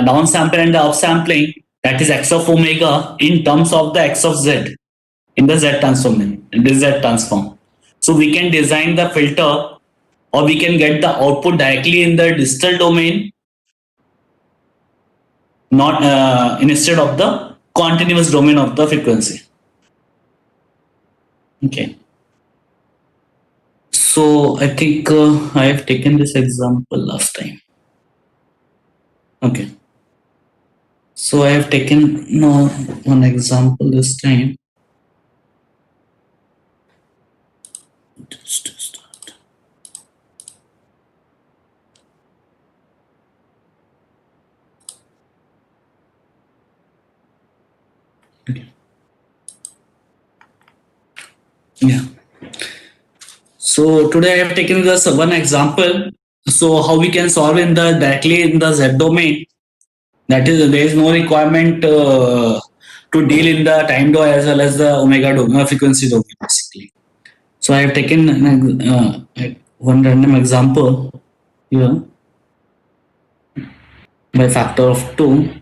downsample and the upsampling, that is x of omega in terms of the x of z in the z transform, in this z transform. So we can design the filter, or we can get the output directly in the distal domain, not instead of the continuous domain of the frequency. Okay. So I think I have taken this example last time. Okay. So I have taken one example this time. Just to start. Okay. Yeah. So today I have taken this one example. So how we can solve in the directly in the z domain. That is, there is no requirement to deal in the time domain as well as the omega domain, frequency domain, basically. So I have taken one random example here by factor of 2,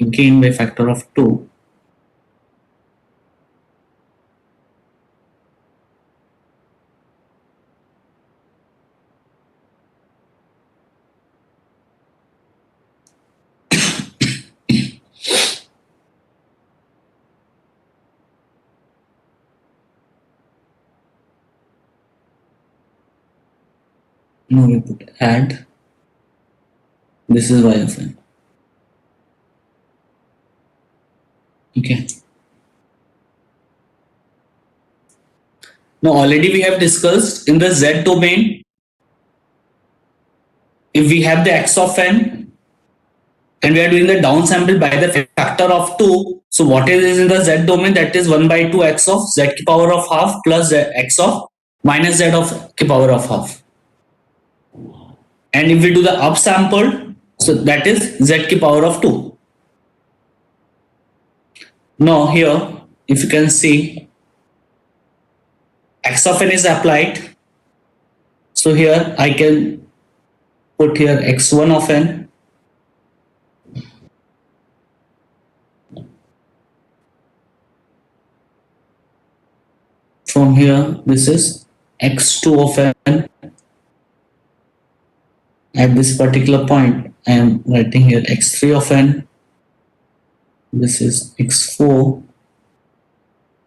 again by factor of 2. Now we put add. This is y of n. Okay. Now already we have discussed in the z domain, if we have the x of n and we are doing the downsample by the factor of 2, so what is in the z domain? That is 1 by 2 x of z ki power of half plus x of minus z of ki power of half. And if we do the upsample, so that is z ki power of 2. Now here, if you can see, x of n is applied. So here I can put here x1 of n. From here, this is x2 of n. At this particular point, I am writing here x3 of n. This is x4.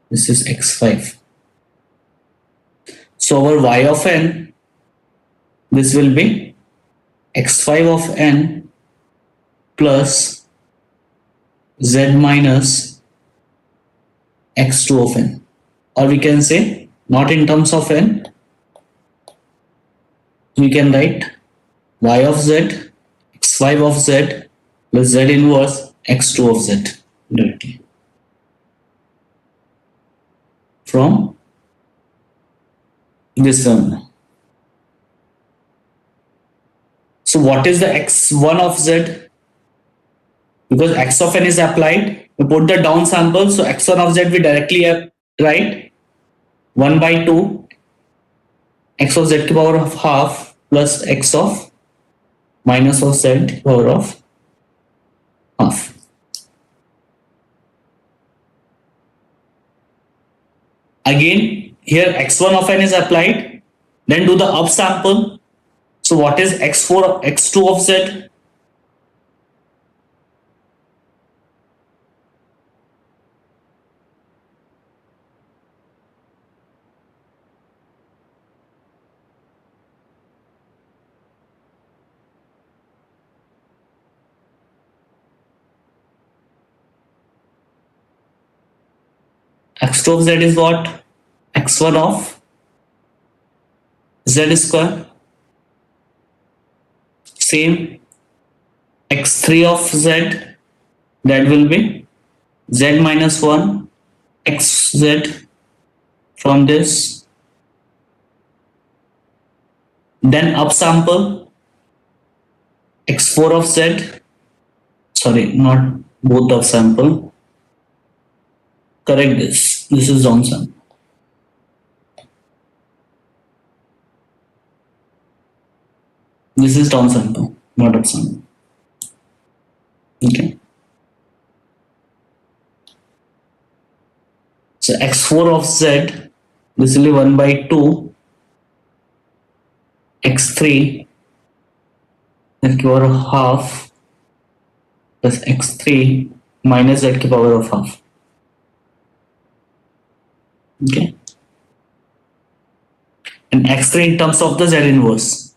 This is x5. So our y of n, this will be x5 of n plus z minus x2 of n. Or we can say, not in terms of n, we can write y of z, x5 of z plus z inverse x2 of z directly from this one. So what is the x1 of z? Because x of n is applied, we put the downsample, so x1 of z we directly write 1 by 2 x of z to the power of half plus x of minus of z to the power of half. Again, here x1 of n is applied, then do the upsample. So what is x4, x2 of z? x2 of z is what? x1 of z square. Same x3 of z, that will be z minus 1 xz from this. Then upsample x4 of z, sorry, not both upsample. Correct this. This is downsample. This is downsample. not of sum. Okay. So x4 of z, this will be 1 by 2 x3 z की power of half plus x3 minus z की power of half. Okay. And x3 in terms of the z inverse.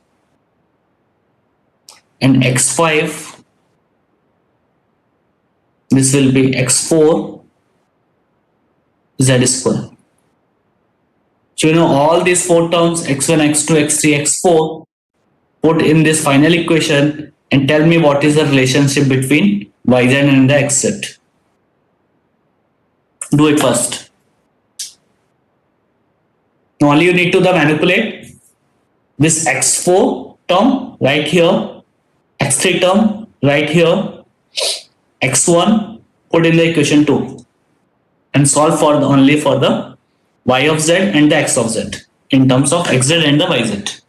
And x5, this will be x4 z square. So you know all these four terms x1, x2, x3, x4 put in this final equation and tell me what is the relationship between yz and the xz. Do it first. Now only you need to manipulate this x4 term right here, x3 term right here, x1 put in the equation 2 and solve for only for the y of z and the x of z in terms of xz and the yz.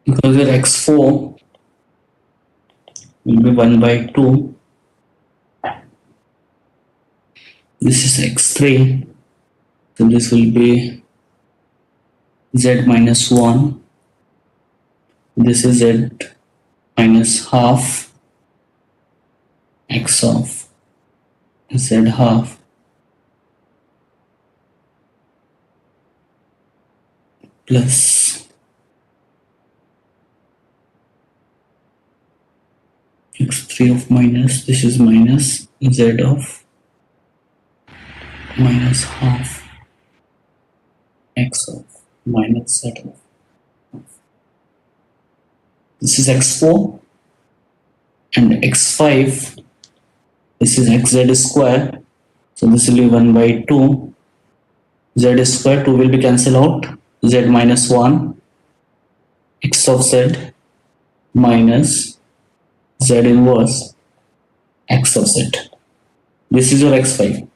Because your x4 will be 1 by 2. This is x3. So this will be z minus 1. This is z minus half x of z half plus x3 of minus, this is minus z of minus half x of minus z of. This is x4 and x5, this is xz square. So this will be 1 by 2 z square, 2 will be cancelled out, z minus 1 x of z minus z inverse x of z. This is your x5.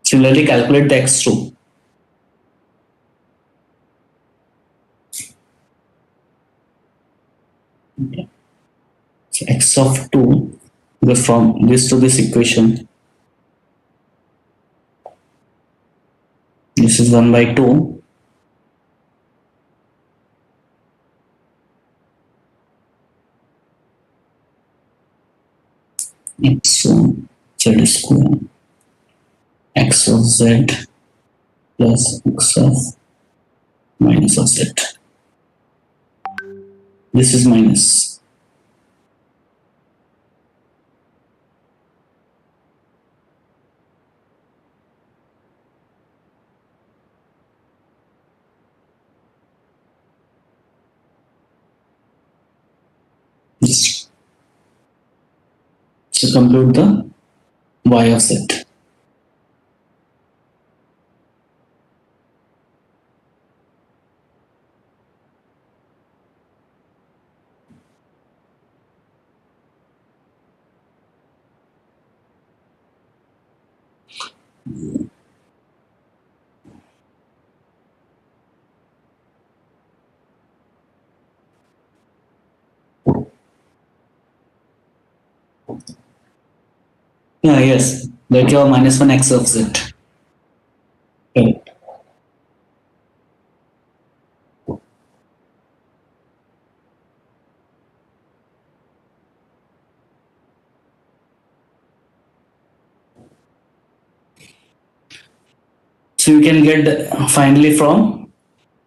Similarly, calculate the x2. Okay. So x of 2 goes from this to this equation. This is 1 by 2. X1 z square x of z plus x of minus of z. This is minus. This. So compute the y of z. Yeah, yes. Like your minus 1 x of z. Correct. So you can get finally from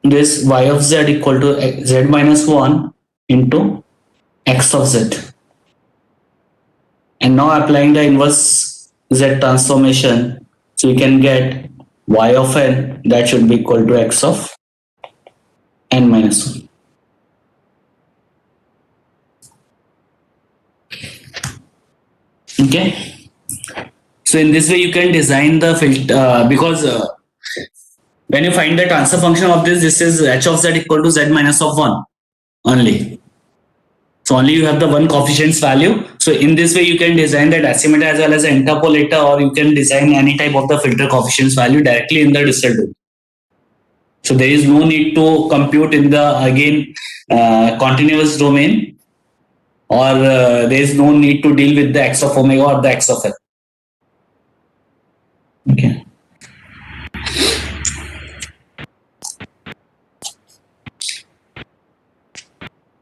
this y of z equal to z minus 1 into x of z. And now applying the inverse z transformation, so you can get y of n that should be equal to x of n minus 1. Okay. So in this way you can design the filter because when you find the transfer function of this is h of z equal to z minus of 1 only. So only you have the one coefficient's value. So in this way you can design the decimator as well as the interpolator, or you can design any type of the filter coefficient's value directly in the distal domain. So there is no need to compute in the again continuous domain, or there is no need to deal with the x of omega or the x of l. Okay.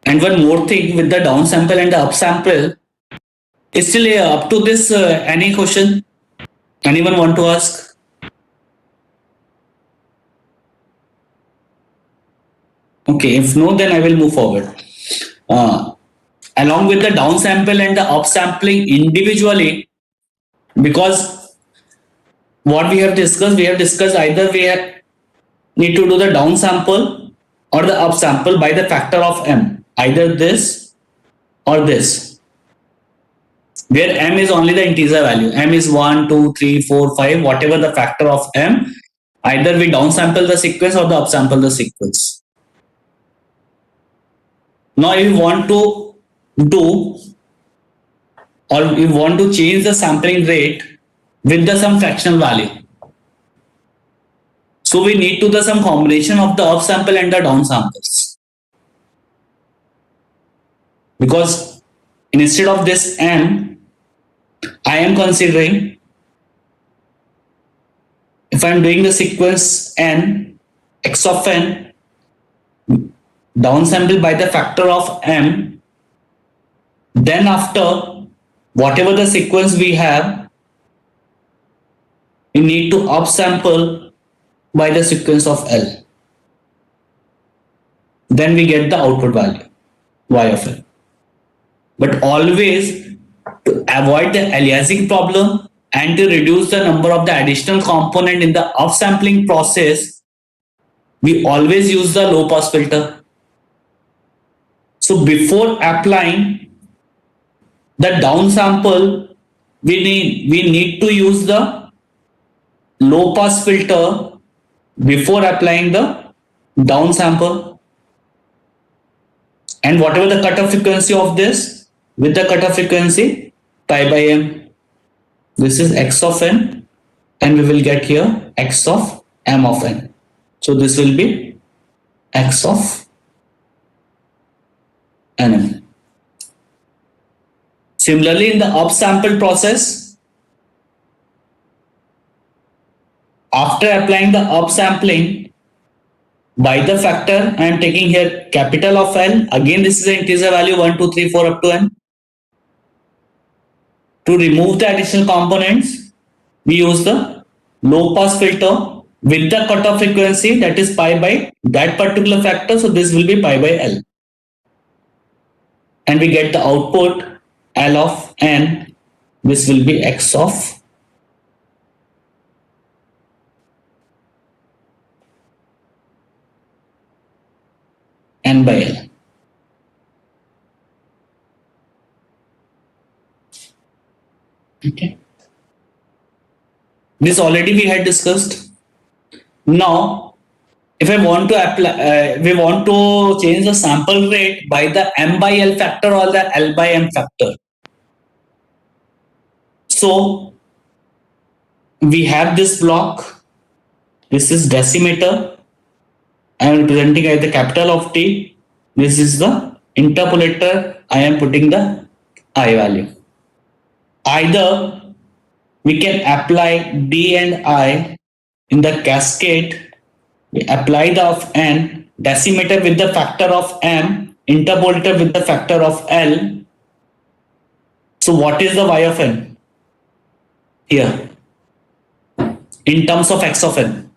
And one more thing with the downsample and the upsample, is still up to this any question? Anyone want to ask? Okay, if no, then I will move forward. Along with the downsample and the upsampling individually, because what we have discussed either we need to do the downsample or the upsample by the factor of m, either this or this, where m is only the integer value. M is 1, 2, 3, 4, 5, whatever the factor of m, either we downsample the sequence or the upsample the sequence. Now if you want to do, or you want to change the sampling rate with the some fractional value, so we need to do some combination of the upsample and the downsamples, because instead of this m, I am considering, if I am doing the sequence n, x of n, downsample by the factor of m, then after whatever the sequence we have, we need to upsample by the sequence of L. Then we get the output value, y of L. But always, to avoid the aliasing problem and to reduce the number of the additional component in the upsampling process, we always use the low pass filter. So before applying the downsample, we need to use the low pass filter before applying the downsample. And whatever the cutoff frequency of this, with the cutoff frequency pi by m, this is x of n, and we will get here x of m of n. So this will be x of nm. Similarly, in the upsample process, after applying the upsampling by the factor, I am taking here capital of L. Again, this is the integer value 1, 2, 3, 4 up to n. To remove the additional components, we use the low pass filter with the cutoff frequency, that is pi by that particular factor. So this will be pi by L. And we get the output L of n. This will be x of n by L. Okay. This already we had discussed. Now, if I want to apply, we want to change the sample rate by the m by L factor or the L by m factor. So we have this block. This is decimator. I am representing as the capital of T. This is the interpolator. I am putting the I value. Either we can apply D and I in the cascade. We apply the of n, decimator with the factor of m, interpolator with the factor of L. So what is the y of n here in terms of x of n?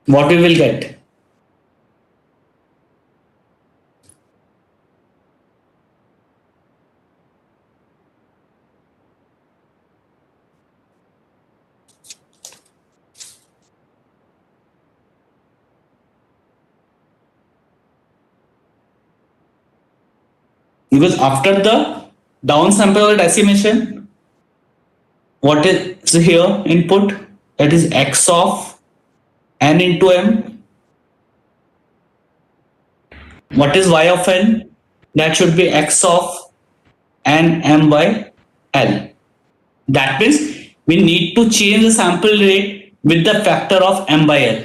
what we will get? Because after the downsample or decimation, what is here input? That is x of n into m. What is y of n? That should be x of n m by l. That means we need to change the sample rate with the factor of m by l.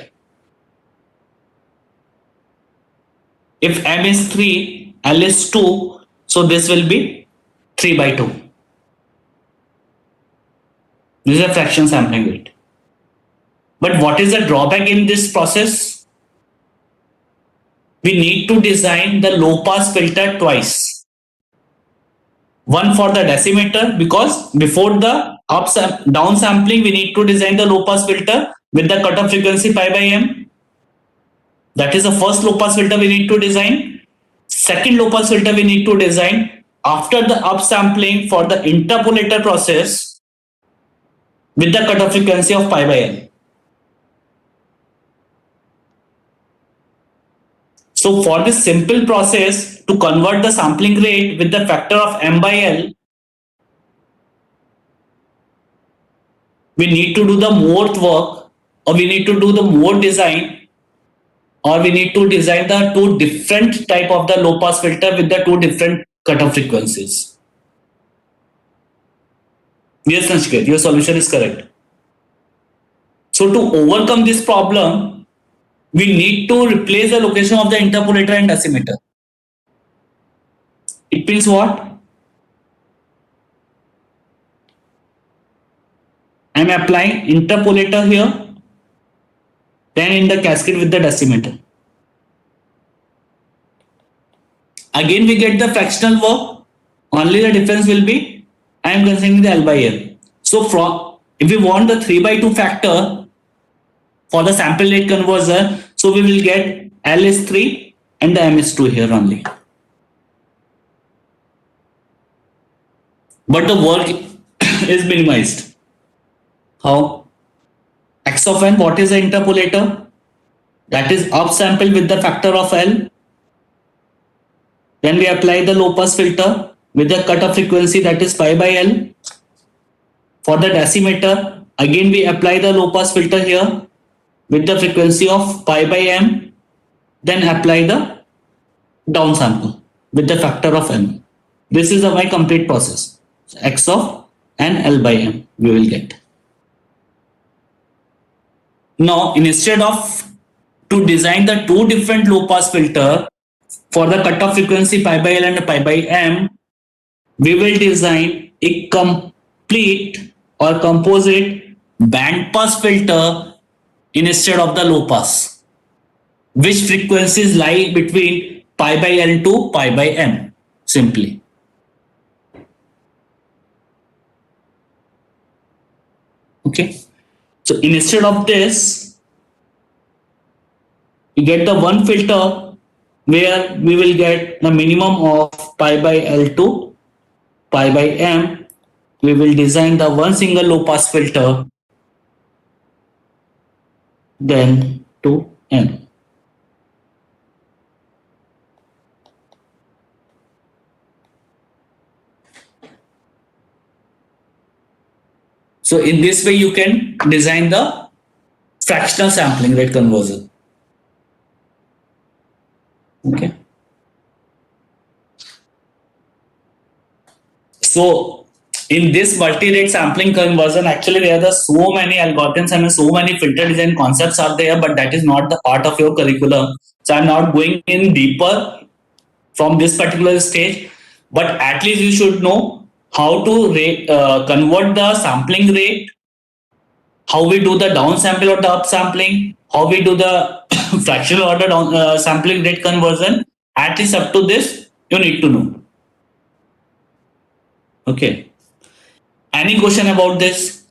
If m is 3, l is 2, so this will be 3 by 2. This is a fraction sampling rate. But what is the drawback in this process? We need to design the low pass filter twice. One for the decimator, because before the down sampling, we need to design the low pass filter with the cutoff frequency pi by m. That is the first low pass filter we need to design. Second low pass filter we need to design after the upsampling for the interpolator process with the cutoff frequency of pi by l. So for this simple process to convert the sampling rate with the factor of m by l, we need to do the more work, or we need to do the more design, or we need to design the two different type of the low pass filter with the two different cutoff frequencies. Yes, Nachiket, your solution is correct. So to overcome this problem, we need to replace the location of the interpolator and decimator. It means what? I am applying interpolator here, then in the cascade with the decimator. Again, we get the fractional work. Only the difference will be I am considering the L by L. So from if we want the 3 by 2 factor for the sample rate conversion, so we will get L is 3 and the M is 2 here only. But the work is minimized. How? X of n, what is the interpolator? That is upsample with the factor of L. Then we apply the low pass filter with the cutoff frequency, that is pi by L. For the decimator, again we apply the low pass filter here with the frequency of pi by m. Then apply the downsample with the factor of m. This is my complete process. So x of n L by m we will get. Now instead of to design the two different low pass filter for the cutoff frequency pi by L and pi by m, we will design a complete or composite band pass filter instead of the low pass, which frequencies lie between pi by L to pi by m simply. Okay. So instead of this, we get the one filter where we will get the minimum of pi by L to pi by m. We will design the one single low pass filter then to m. So in this way you can design the fractional sampling rate conversion. Okay. So in this multi-rate sampling conversion, actually there are so many algorithms and so many filter design concepts are there, but that is not the part of your curriculum. So I'm not going in deeper from this particular stage, but at least you should know how to convert the sampling rate, how we do the downsample or the upsampling, how we do the fractional order sampling rate conversion. At least up to this, you need to know. Okay. Any question about this?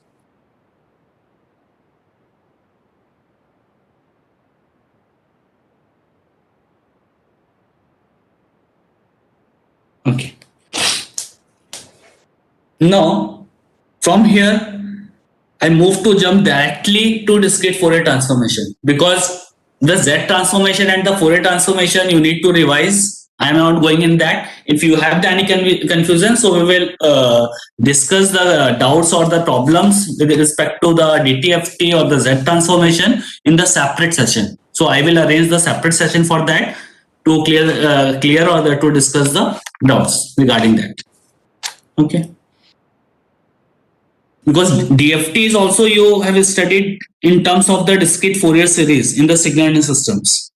Okay. Now, from here, I move to jump directly to discrete Fourier transformation, because the Z transformation and the Fourier transformation you need to revise. I am not going in that. If you have any confusion, so we will discuss the doubts or the problems with respect to the DTFT or the Z transformation in the separate session. So I will arrange the separate session for that to clear or to discuss the doubts regarding that. Okay. Because DFT is also you have studied in terms of the discrete Fourier series in the signal and systems.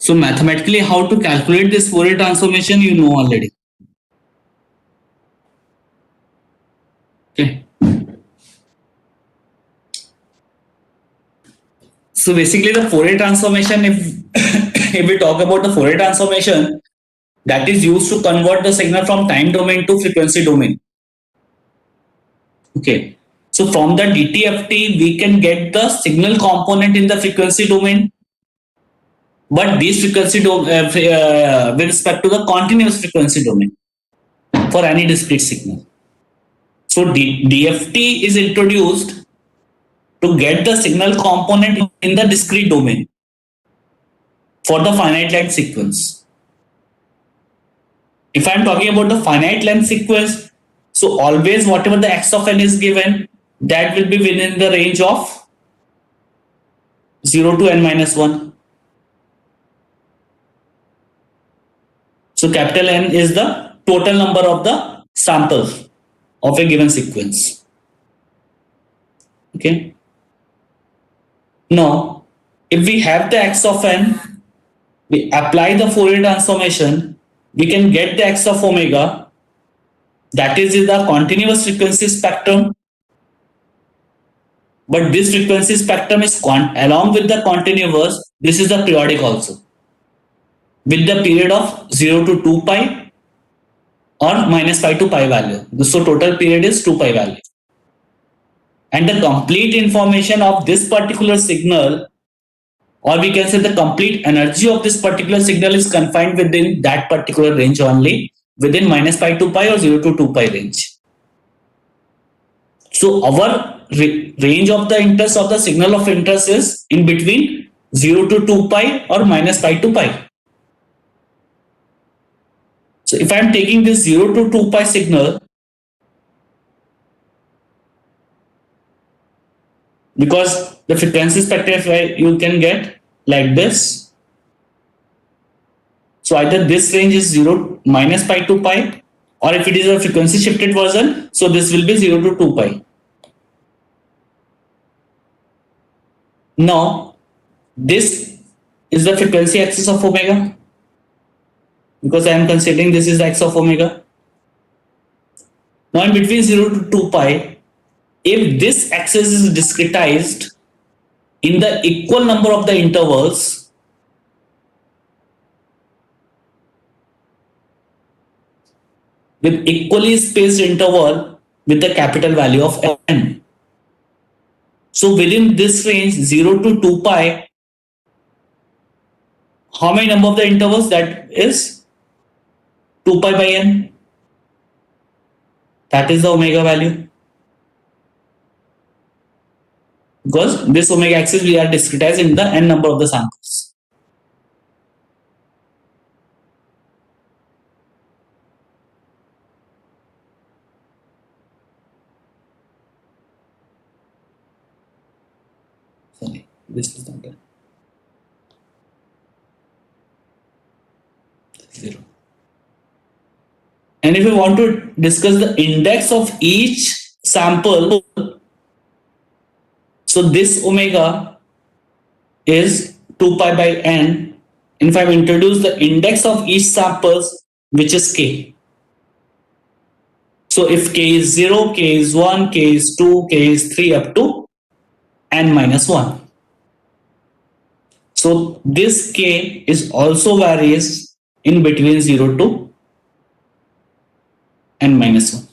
So mathematically, how to calculate this Fourier transformation, you know already. Okay. So basically, the Fourier transformation, if if we talk about the Fourier transformation, that is used to convert the signal from time domain to frequency domain. Okay. So from the DTFT, we can get the signal component in the frequency domain, but this frequency with respect to the continuous frequency domain for any discrete signal. So DFT is introduced to get the signal component in the discrete domain for the finite length sequence. If I'm talking about the finite length sequence, so always whatever the x of n is given, that will be within the range of 0 to n minus 1. So capital N is the total number of the samples of a given sequence. Okay. Now, if we have the x of n, we apply the Fourier transformation, we can get the x of omega, that is the continuous frequency spectrum. But this frequency spectrum is along with the continuous, this is the periodic also, with the period of 0 to 2 pi or minus pi to pi value. So total period is 2 pi value. And the complete information of this particular signal, or we can say the complete energy of this particular signal, is confined within that particular range only, within minus pi to pi or 0 to 2 pi range. So our range of the interest of the signal of interest is in between 0 to 2 pi or minus pi to pi. So if I am taking this 0 to 2 pi signal, because the frequency spectrum you can get like this. So either this range is 0 minus pi to pi, or if it is a frequency shifted version, so this will be 0 to 2 pi. Now, this is the frequency axis of omega, because I am considering this is the x of omega. Now in between 0 to 2 pi, if this axis is discretized in the equal number of the intervals, with equally spaced interval with the capital value of n. So within this range 0 to 2 pi, how many number of the intervals? That is 2 pi by n. That is the omega value. Because this omega axis we are discretized in the n number of the samples. Sorry, this is not done. 0. And if we want to discuss the index of each sample, so this omega is 2 pi by n. And if I introduce the index of each samples, which is k. So if k is 0, k is 1, k is 2, k is 3 up to n minus 1. So this k is also varies in between 0 to n minus 1,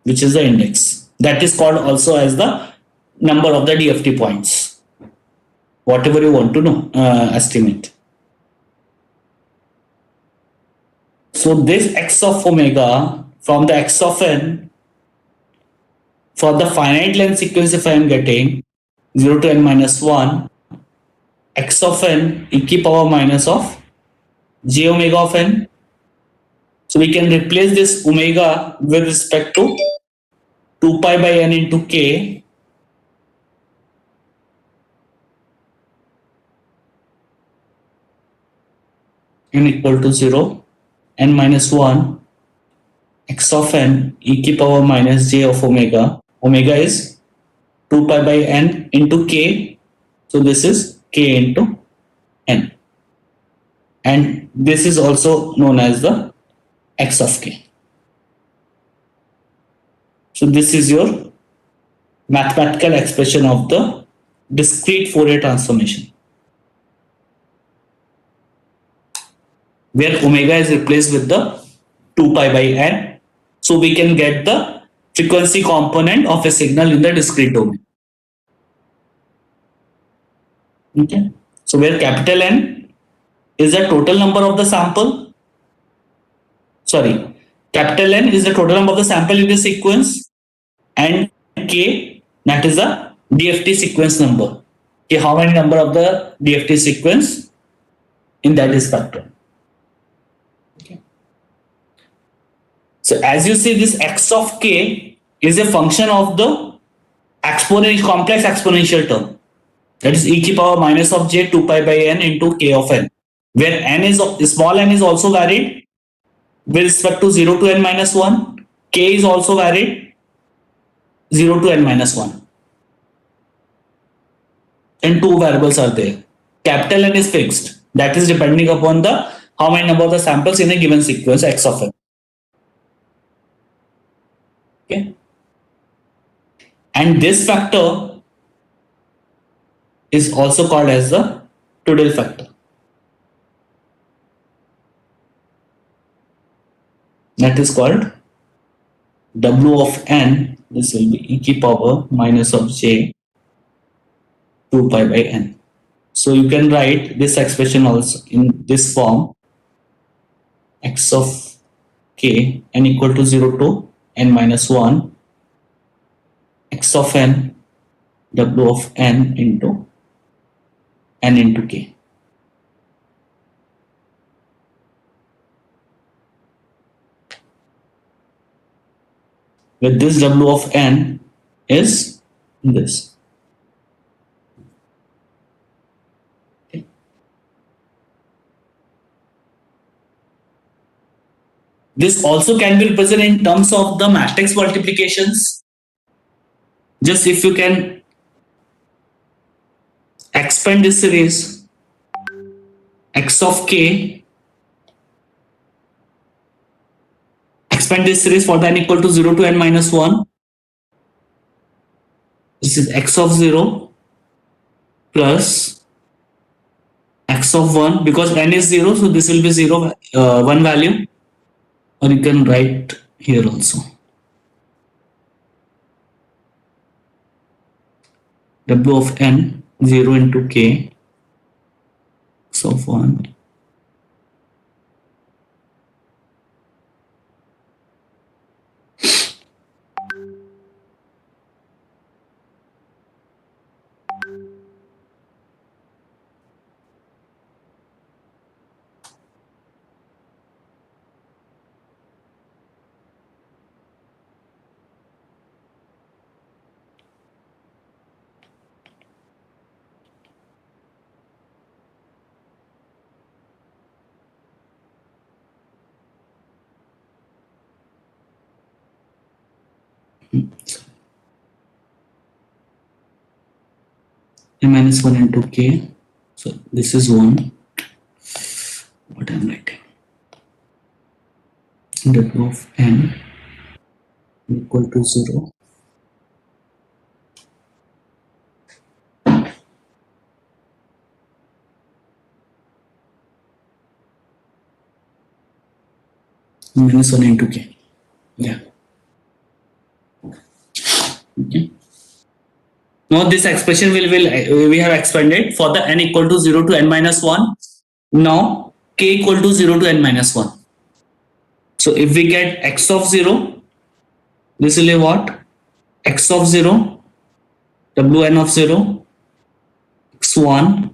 which is the index. That is called also as the number of the DFT points, whatever you want to know, estimate. So this x of omega from the x of n for the finite length sequence, if I am getting 0 to n minus 1, x of n e power minus of j omega of n. So we can replace this omega with respect to 2 pi by n into k n equal to 0, n minus 1, x of n e power minus j of omega. Omega is 2 pi by n into k. So this is k into n. And this is also known as the x of k. So this is your mathematical expression of the discrete Fourier transformation, where omega is replaced with the 2 pi by n. So we can get the frequency component of a signal in the discrete domain. Okay. So where capital N is the total number of the sample. Sorry, capital N is the total number of the sample in the sequence, and K, that is the DFT sequence number. Okay, how many number of the DFT sequence in that is factor. Okay. So as you see, this x of k is a function of the complex exponential term, that is e to power minus of j 2 pi by n into k of n, where n is small n is also varied with respect to 0 to n minus 1, k is also varied 0 to n minus 1, and two variables are there. Capital N is fixed, that is depending upon the how many number of the samples in a given sequence x of n. Okay, and this factor is also called as the Tudel factor. That is called W of n. This will be e to power minus of j 2 pi by n. So you can write this expression also in this form: x of k n equal to 0 to n minus 1, x of n W of n into k. With this W of n is this. Okay. This also can be represented in terms of the matrix multiplications. Just if you can expand this series, x of k, expand this series for the n equal to 0 to n minus 1. This is x of 0 plus x of 1, because n is 0, so this will be 0, 1 value, or you can write here also. W of n 0 into k, x of 1. n minus 1 into k. So this is 1. What I'm writing? W of n equal to 0. minus 1 into k. Yeah. Okay. Now this expression we have expanded for the n equal to 0 to n minus 1. Now k equal to 0 to n minus 1. So if we get x of 0, this will be what? X of 0, wn of 0, x1,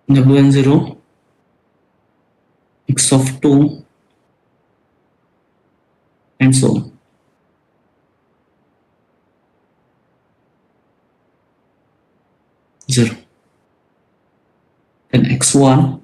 wn 0, x of 2, and so on. 0. Then x1,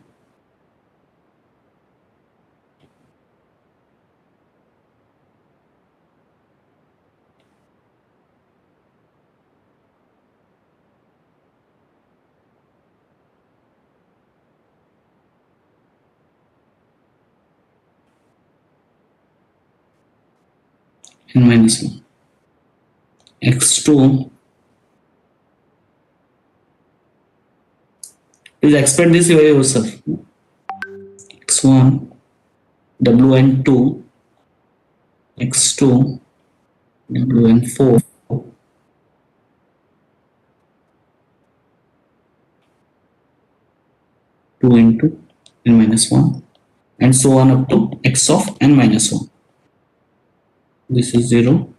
n minus 1. x2, please expand this way yourself. x1, wn2, x2, wn4, 2 into n minus 1, and so on up to x of n minus 1. This is 0.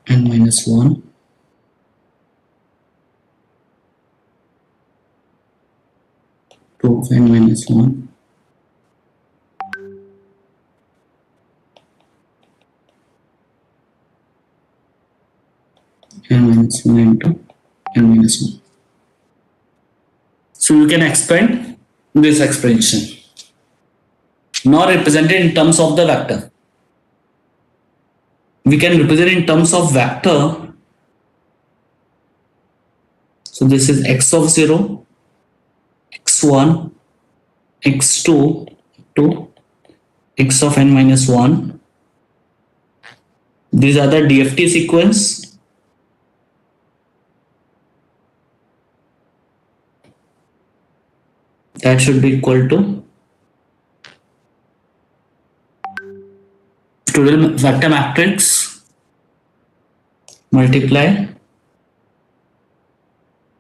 N minus 1. To n minus 1. N minus 1 into n minus 1. So you can expand this expression. Now represented in terms of the vector. We can represent in terms of vector. So this is x of 0, x1, x2 to x of n minus 1. These are the DFT sequence. That should be equal to total vector matrix multiply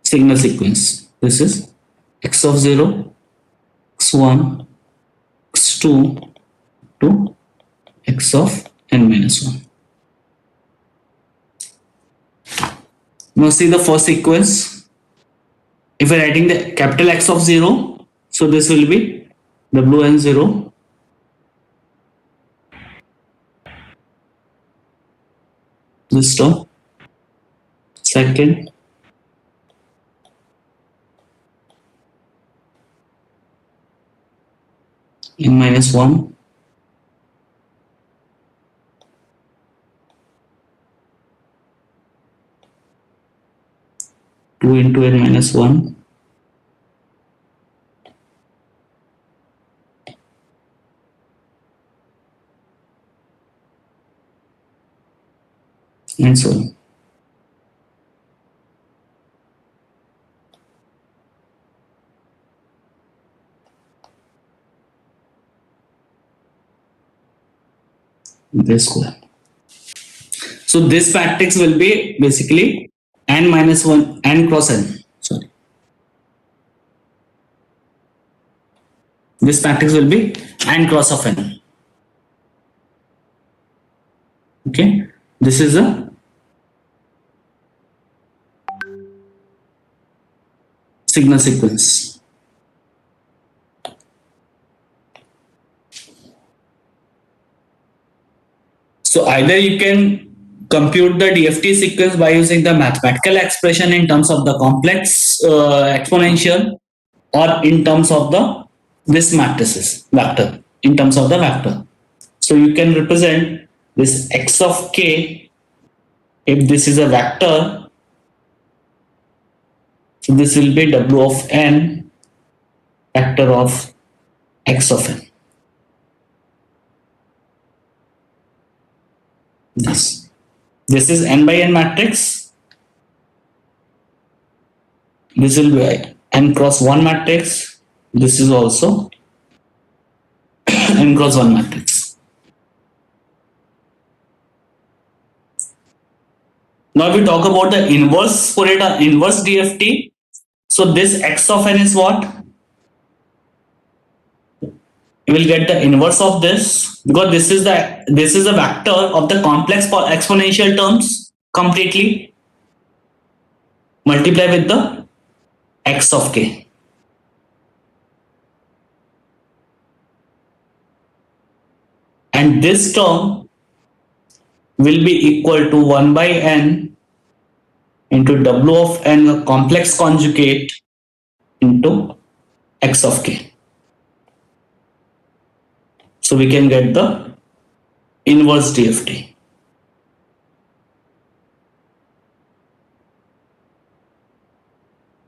signal sequence. This is x of 0, x1, x2 to x of n minus 1. Now see the first sequence. If we are writing the capital X of 0, so this will be wn0, this term, second, n minus 1, two into n minus 1, and so on. This square. So this matrix will be basically n minus 1, n cross n. Sorry. This matrix will be n cross of n. Okay. This is a signal sequence. So either you can compute the DFT sequence by using the mathematical expression in terms of the complex exponential, or in terms of the this matrices vector, in terms of the vector. So you can represent this x of k, if this is a vector, so this will be w of n vector of x of n. This. This is n by n matrix. This will be n cross 1 matrix. This is also n cross 1 matrix. Now if we talk about the inverse Fourier inverse DFT, so this x of n is what? You will get the inverse of this, because this is a vector of the complex exponential terms completely. Multiply with the x of k. And this term will be equal to 1 by n into w of n, a complex conjugate, into x of k. So we can get the inverse DFT.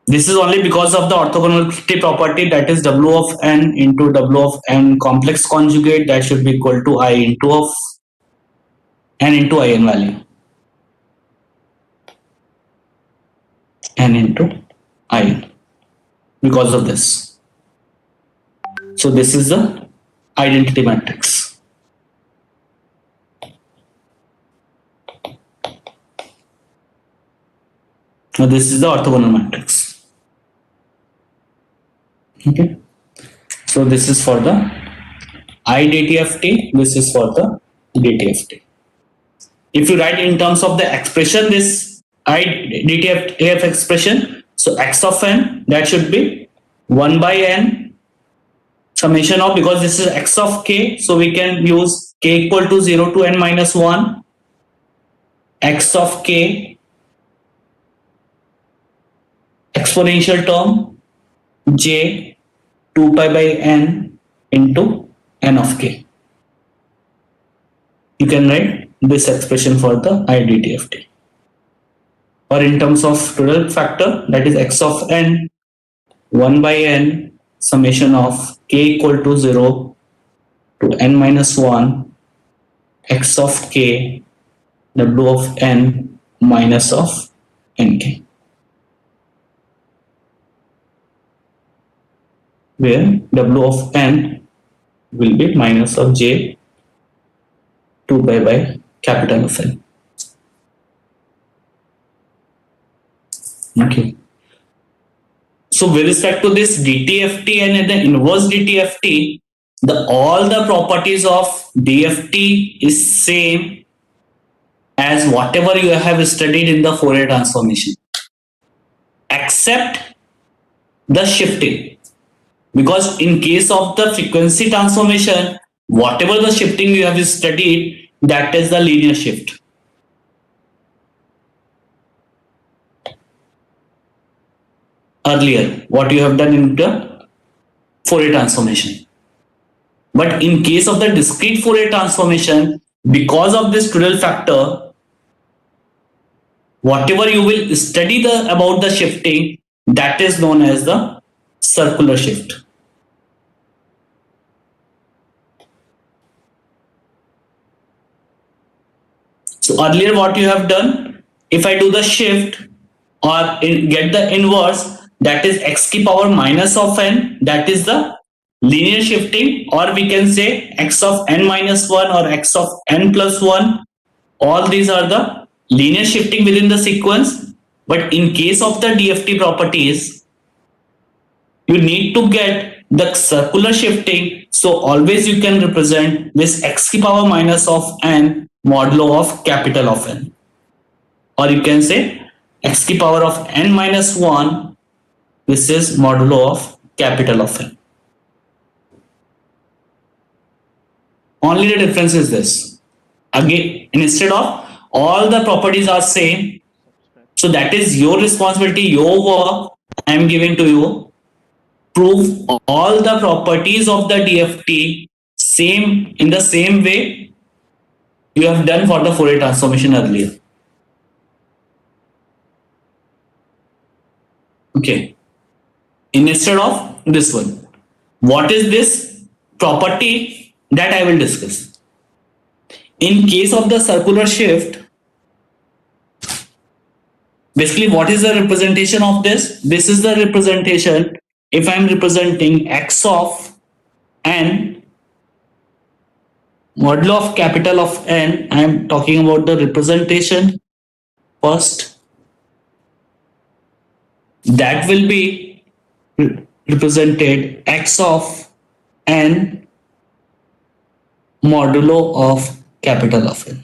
This is only because of the orthogonality property, that is w of n into w of n complex conjugate, that should be equal to I into of n into in value. N into I, because of this. So this is the identity matrix. Now this is the orthogonal matrix. Okay. So this is for the IDTFT, this is for the DTFT. If you write in terms of the expression, this IDTF expression, so x of n, that should be 1 by n summation of, because this is x of k, so we can use k equal to 0 to n minus 1, x of k exponential term j 2 pi by n into n of k. You can write this expression for the IDTFT. Or in terms of total factor, that is x of n 1 by n summation of k equal to 0 to n minus 1 x of k w of n minus of nk, where w of n will be minus of j 2 pi by capital of n. Okay. So with respect to this DTFT and the inverse DTFT, all the properties of DFT is same as whatever you have studied in the Fourier transformation, except the shifting. Because in case of the frequency transformation, whatever the shifting you have studied, that is the linear shift. Earlier, what you have done in the Fourier transformation. But in case of the discrete Fourier transformation, because of this Trudel factor, whatever you will study about the shifting, that is known as the circular shift. So earlier what you have done, if I do the shift or get the inverse, that is x की power minus of n, that is the linear shifting, or we can say x of n minus 1 or x of n plus 1. All these are the linear shifting within the sequence. But in case of the DFT properties, you need to get the circular shifting. So always you can represent this x की power minus of n modulo of capital of n. Or you can say x की power of n minus 1, this is modulo of capital of n. Only the difference is this. Again, instead of all the properties are same, so that is your responsibility, your work I am giving to you. Prove all the properties of the DFT same in the same way you have done for the Fourier transformation earlier. Okay. Instead of this one, what is this property that I will discuss? In case of the circular shift, Basically, what is the representation of this? This is the representation. If I'm representing x of n, modulo of capital of N, I'm talking about the representation first. That will be represented x of n modulo of capital of N.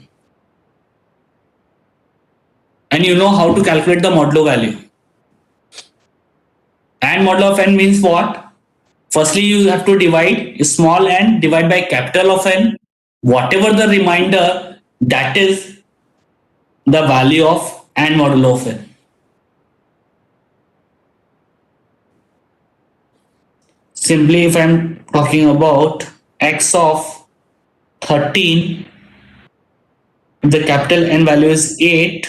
And you know how to calculate the modulo value. And modulo of n means what? Firstly, you have to divide small n, divide by capital of N. Whatever the remainder, that is the value of n modulo of N. Simply, if I'm talking about x of 13, the capital N value is 8.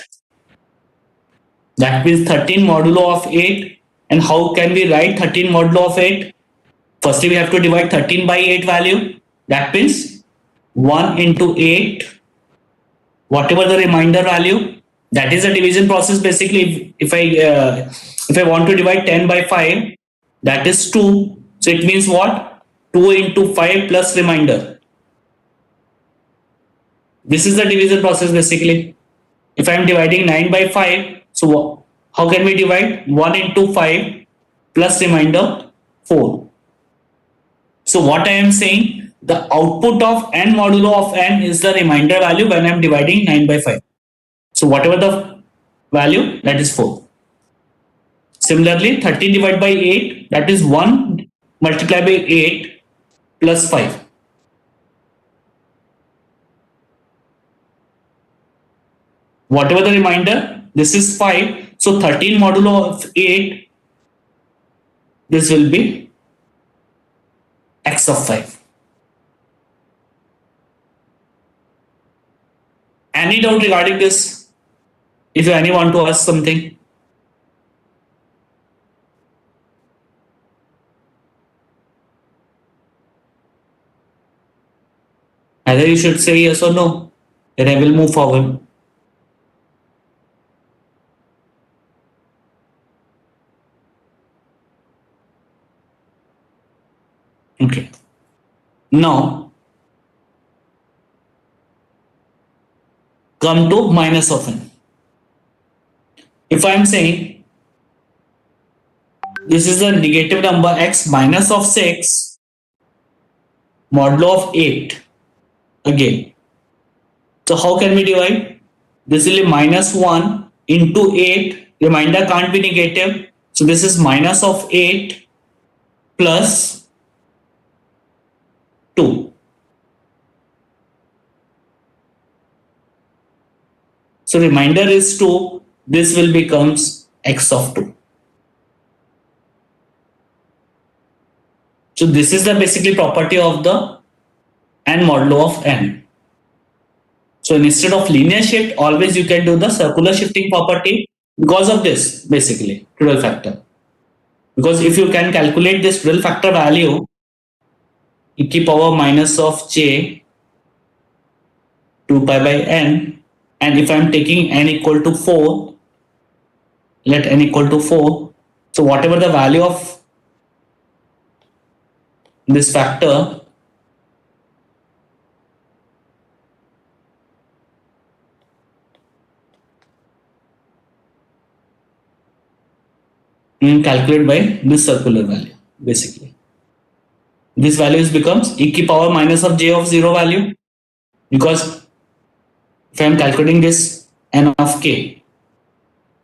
That means 13 modulo of 8. And how can we write 13 modulo of 8? Firstly, we have to divide 13 by 8 value. That means 1 into 8, whatever the remainder value. That is a division process. Basically, if I want to divide 10 by 5, that is 2. So it means what? 2 into 5 plus remainder. This is the division process basically. If I am dividing 9 by 5, so how can we divide? 1 into 5 plus remainder 4. So what I am saying, the output of n modulo of n is the remainder value when I am dividing 9 by 5. So whatever the value, that is 4. Similarly, 13 divided by 8, that is 1 multiplied by 8 plus 5. Whatever the remainder, this is 5. So 13 modulo of 8, this will be x of 5. Any doubt regarding this? If anyone want to ask something? Either you should say yes or no. Then I will move forward. Okay. Now, come to minus of n. If I am saying this is a negative number x minus of 6 modulo of 8 again. So how can we divide? This will be minus 1 into 8. Remainder can't be negative. So this is minus of 8 plus 2. So remainder is 2. This will becomes x of 2. So this is the basically property of the n modulo of n. So instead of linear shift, always you can do the circular shifting property because of this basically dual factor. Because if you can calculate this dual factor value, e to the power minus of j 2 pi by n, and if I am taking n equal to 4, let n equal to 4. So whatever the value of this factor, calculate by this circular value basically. This value becomes e to the power minus of j of 0 value, because if I am calculating this n of k,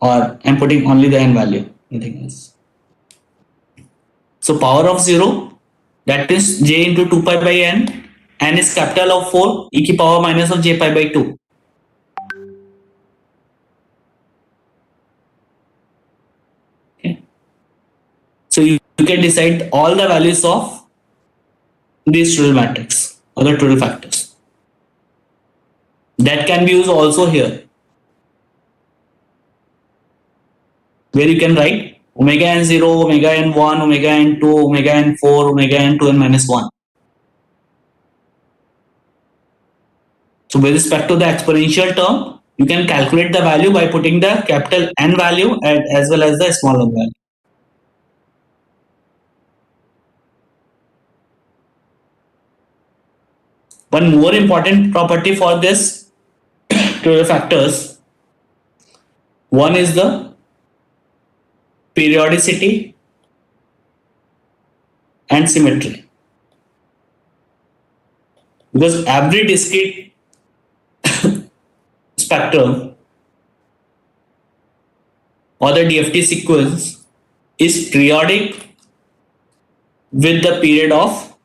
or I'm putting only the n value, nothing else. So power of 0, that is j into 2 pi by n is capital of 4, e to the power minus of j pi by 2. Okay. So you can decide all the values of these Trudeau matrix or the Trudeau factors. That can be used also here, where you can write omega n 0, omega n 1, omega n 2, omega n 4, omega n 2 n minus 1. So with respect to the exponential term, you can calculate the value by putting the capital N value as well as the small n value. One more important property for this Taylor factors, one is the periodicity and symmetry. Because every discrete spectrum or the DFT sequence is periodic with the period of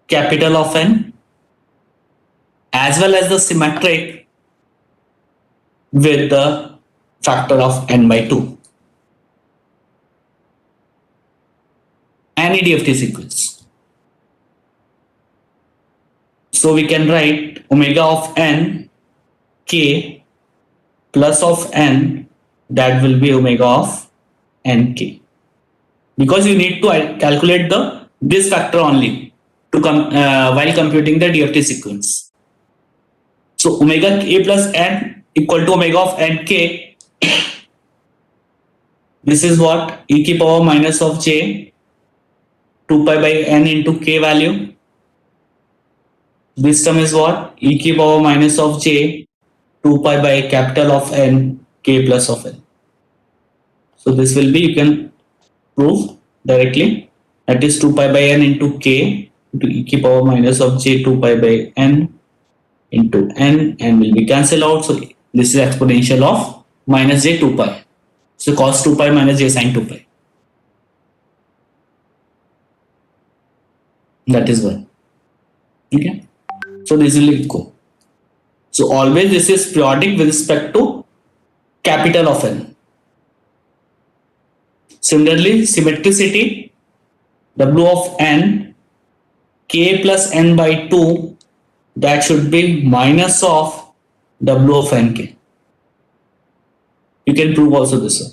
capital of N as well as the symmetric with the factor of N by 2. Any DFT sequence. So we can write omega of N K plus of N, that will be omega of Nk. Because you need to calculate this factor only to while computing the DFT sequence. So omega k plus N equal to omega of Nk. This is what? E की power minus of j 2 pi by N into k value. This term is what? E की power minus of j 2 pi by capital of N k plus of N. So this will be, you can prove directly, that is 2 pi by N into k into e की power minus of j 2 pi by N into N, and will be cancelled out. So this is exponential of minus j 2 pi. So cos 2 pi minus j sin 2 pi. That is one. Okay. So this will equal. So always this is periodic with respect to capital of N. Similarly, symmetricity, W of N, K plus N by 2, that should be minus of W of Nk. You can prove also this one.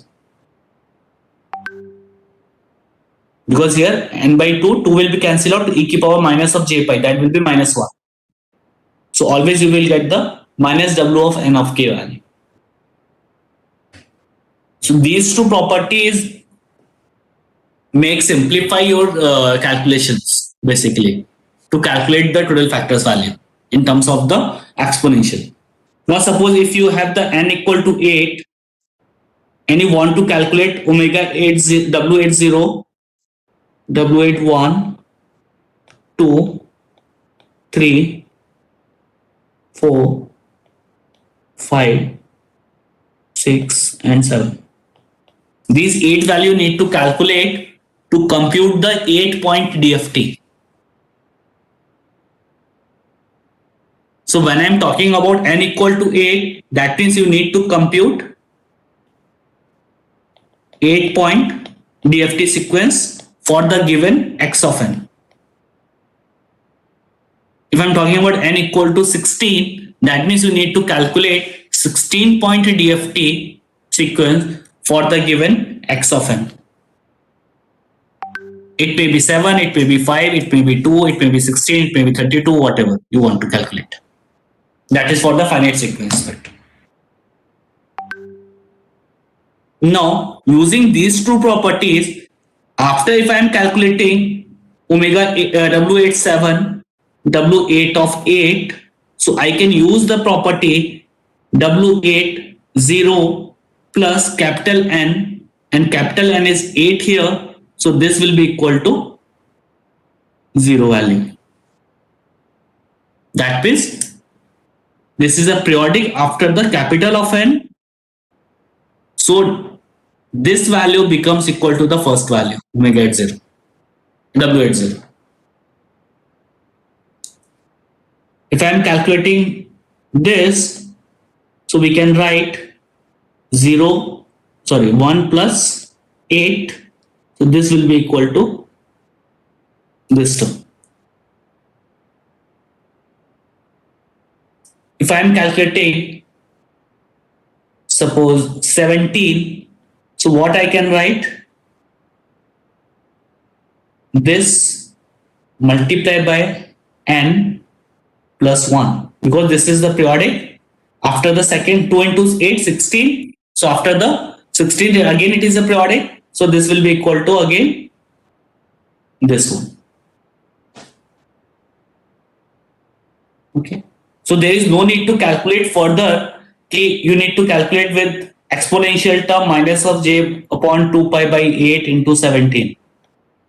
Because here N by 2 will be cancelled out to e की power minus of j pi, that will be minus 1. So always you will get the minus W of N of K value. So these two properties make simplify your calculations basically to calculate the total factors value in terms of the exponential. Now suppose if you have the N equal to 8 and you want to calculate omega 80, W80, W81, 2, 3, 4, 5, 6 and 7. These 8 value need to calculate to compute the 8-point DFT. So when I am talking about N equal to 8, that means you need to compute 8-point DFT sequence for the given X of N. If I'm talking about N equal to 16, that means you need to calculate 16-point DFT sequence for the given X of N. It may be 7, it may be 5, it may be 2, it may be 16, it may be 32, whatever you want to calculate. That is for the finite sequence spectrum. Now, using these two properties, after if I am calculating omega W87, W8 of 8, so I can use the property W8 0 plus capital N, and capital N is 8 here. So this will be equal to 0 value. That means this is a periodic after the capital of N. So this value becomes equal to the first value, omega 80, W80. If I am calculating this, so we can write 1 plus 8. So this will be equal to this term. If I am calculating, suppose 17, so what I can write? This multiplied by N plus 1, because this is the periodic. After the second 2 into 8, 16. So after the 16, again it is a periodic. So this will be equal to again this one. Okay. So there is no need to calculate further. You need to calculate with exponential term minus of j upon 2 pi by 8 into 17.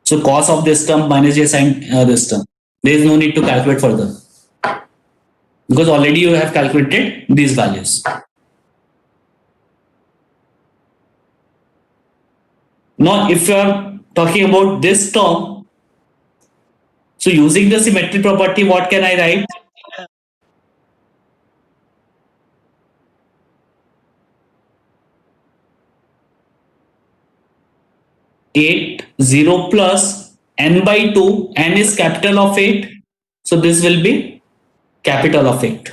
So cos of this term minus j sine this term. There is no need to calculate further because already you have calculated these values. Now, if you are talking about this term, so using the symmetry property, what can I write? 8, 0 plus n by 2, n is capital of 8. So this will be capital of 8.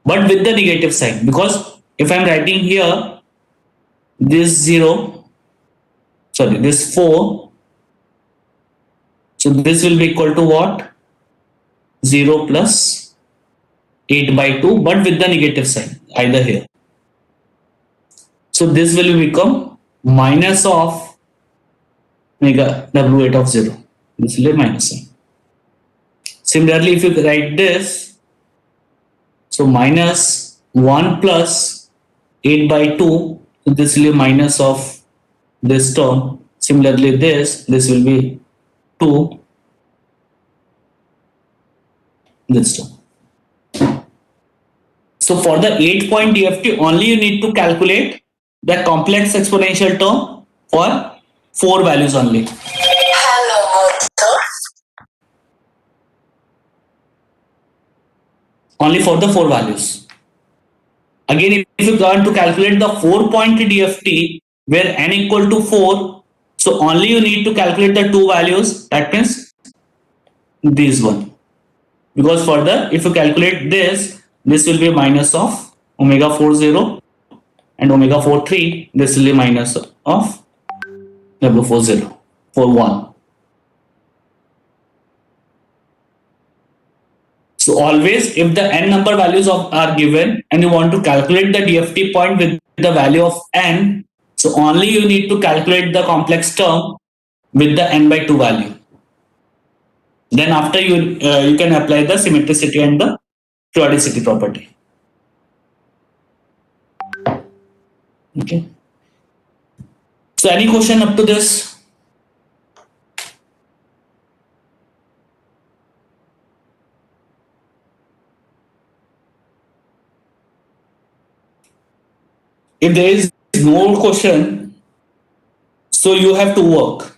But with the negative sign, because if I'm writing here this 0, sorry, this 4, so this will be equal to what? 0 plus 8 by 2, but with the negative sign, either here. So this will become minus of omega w8 of 0. This will be minus sign. Similarly, if you write this, so minus 1 plus 8 by 2, so this will be minus of this term. Similarly, this will be 2, this term. So for the 8-point DFT, only you need to calculate the complex exponential term for 4 values only. Only for the 4 values. Again, if you want to calculate the 4-point DFT where n equal to 4, so only you need to calculate the 2 values. That means this one. Because further, if you calculate this will be minus of omega 40 and omega 43. This will be minus of w40 for 1. So always, if the n number values are given and you want to calculate the DFT point with the value of n, so only you need to calculate the complex term with the n by 2 value. Then after you can apply the symmetricity and the periodicity property. Okay. So any question up to this? If there is no question, so you have to work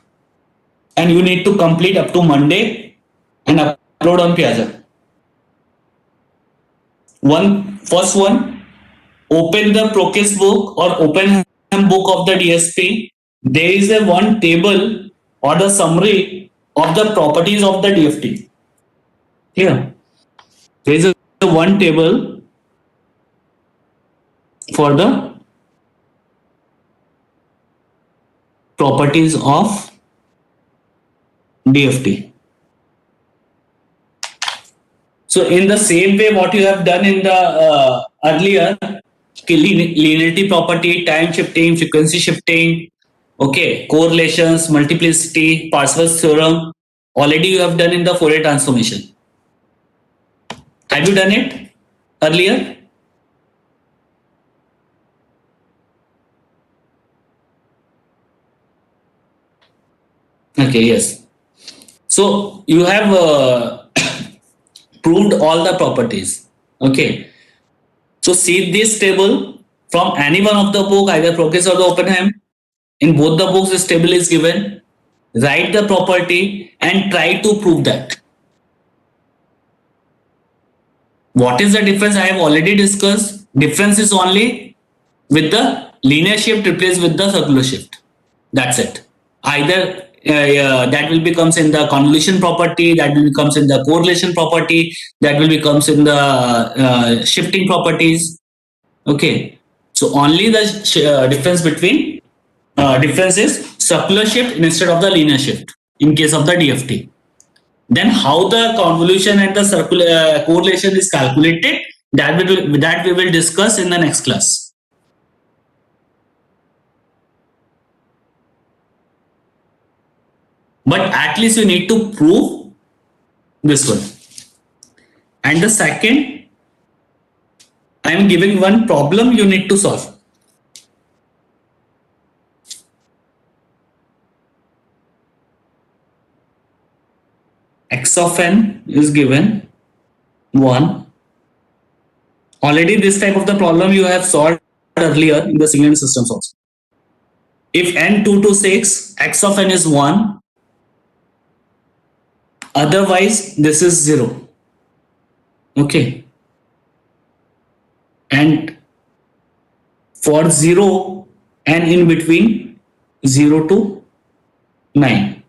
and you need to complete up to Monday and upload on Piazza. First one, open the Process book or open book of the DSP. There is a one table or the summary of the properties of the DFT. Here, there is a one table for the properties of DFT. So in the same way, what you have done in the earlier, linearity property, time shifting, frequency shifting, okay, correlations, multiplicity, Parseval's theorem, already you have done in the Fourier transformation. Have you done it earlier? Okay, yes. So you have proved all the properties. Okay. So see this table from any one of the book, either Process or the Oppenheim. In both the books, this table is given. Write the property and try to prove that. What is the difference? I have already discussed. Difference is only with the linear shift replaced with the circular shift. That's it. Either that will becomes in the convolution property, that will becomes in the correlation property, that will becomes in the shifting properties. Okay. So only the difference between difference is circular shift instead of the linear shift in case of the DFT. Then how the convolution and the circular correlation is calculated, That we will discuss in the next class. But at least you need to prove this one. And the second, I am giving one problem you need to solve. X of n is given 1. Already this type of the problem you have solved earlier in the signal systems also. If n 2 to 6, x of n is 1. Otherwise, this is 0. Okay. And for 0 and in between 0 to 9.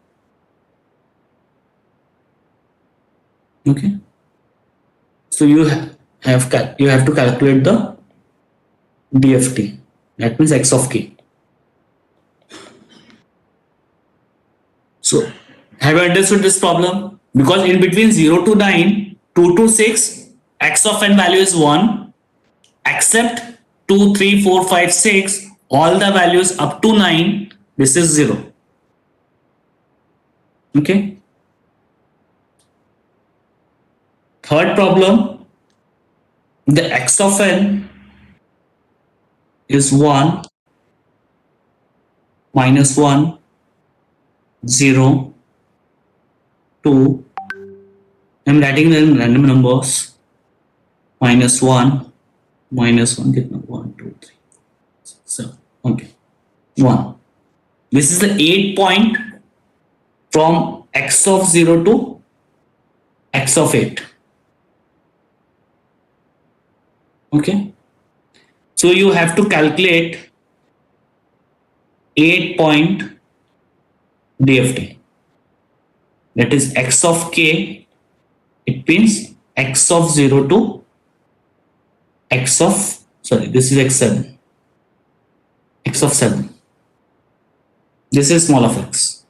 Okay. So you have to calculate the DFT. That means x of k. So have you understood this problem? Because in between 0 to 9, 2 to 6, x of n value is 1. Except 2, 3, 4, 5, 6, all the values up to 9, this is 0. Okay. Third problem, the x of n is 1, minus 1, 0, 2. I'm writing them in random numbers. Minus 1, minus 1, get 1, 2, 3, 6, 7. Okay. 1. This is the 8 point from x of 0 to x of 8. Okay. So you have to calculate 8 point DFT. That is x of k. It means x of 0 to x of, sorry, this is x7. X of 7. This is small of x.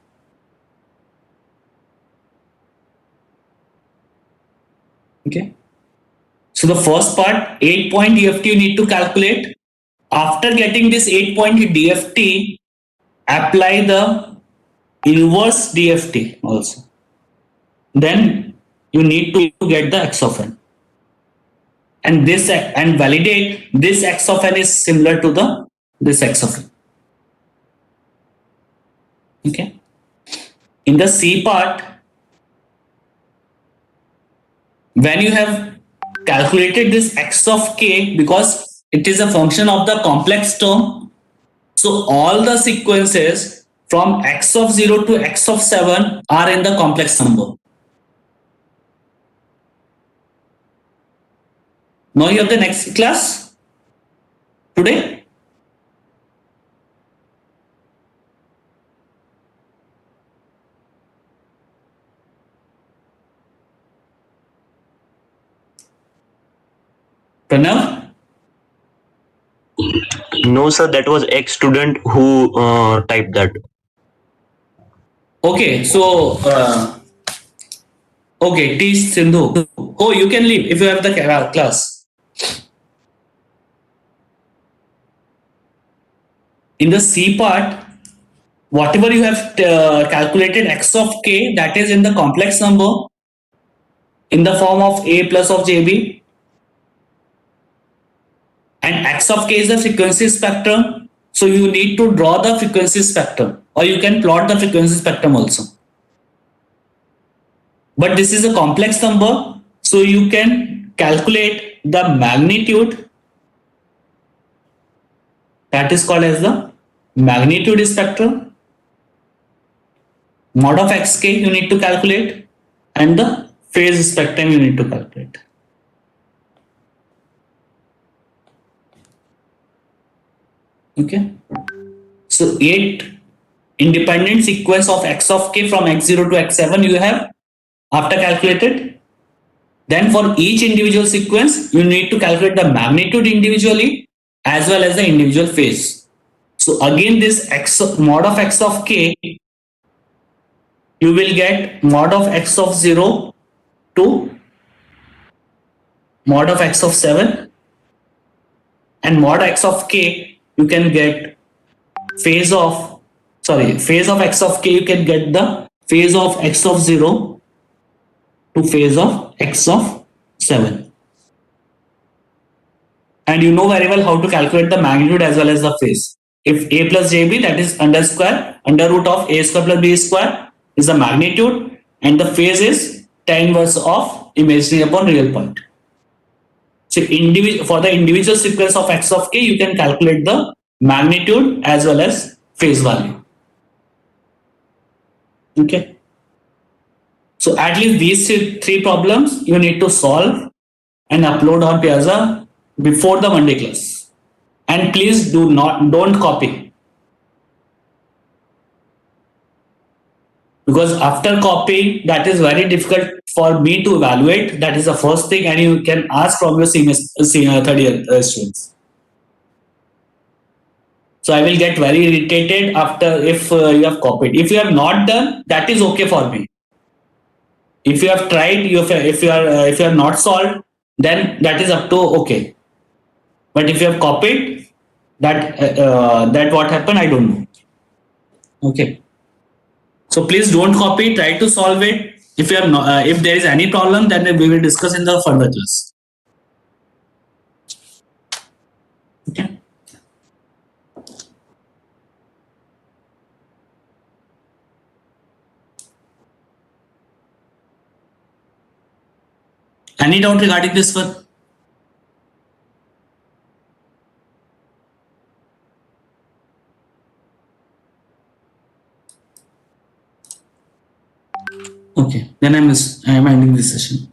Okay. So the first part, 8 point DFT you need to calculate. After getting this 8 point DFT, apply the inverse DFT also. Then you need to get the x of n. And this and validate this x of n is similar to this x of n. Okay. In the C part, when you have calculated this x of k, because it is a function of the complex term, so all the sequences from x of 0 to x of 7 are in the complex number. Now you have the next class today. Pranav? No, sir, that was ex-student who typed that. Okay, so okay, teach Sindhu. Oh, you can leave if you have the class. In the C part, whatever you have calculated x of k, that is in the complex number in the form of a plus of jb, and x of k is the frequency spectrum. So you need to draw the frequency spectrum, or you can plot the frequency spectrum also. But this is a complex number, so you can calculate the magnitude. That is called as the magnitude spectrum. Mod of xk you need to calculate, and the phase spectrum you need to calculate. Okay. So 8 independent sequence of x of k from x0 to x7 you have after calculated. Then for each individual sequence, you need to calculate the magnitude individually as well as the individual phase. So again, this mod of x of k, you will get mod of x of 0 to mod of x of 7, and mod x of k, you can get phase of x of k, you can get the phase of x of 0 to phase of x of 7. And you know very well how to calculate the magnitude as well as the phase. If a plus jb, that is under root of a square plus b square, is the magnitude, and the phase is tan inverse of imaginary upon real point. So for the individual sequence of x of k, you can calculate the magnitude as well as phase value. Okay. So at least these three problems you need to solve and upload on Piazza before the Monday class. And please don't copy. Because after copying, that is very difficult for me to evaluate. That is the first thing, and you can ask from your senior third year students. So I will get very irritated after if you have copied. If you have not done, that is okay for me. If you have tried, if you have not solved, then that is up to okay. But if you have copied, that what happened, I don't know. Okay. So please don't copy. Try to solve it. If you have not, if there is any problem, then we will discuss in the further class. Okay. Any doubt regarding this one? Okay, then I am ending this session.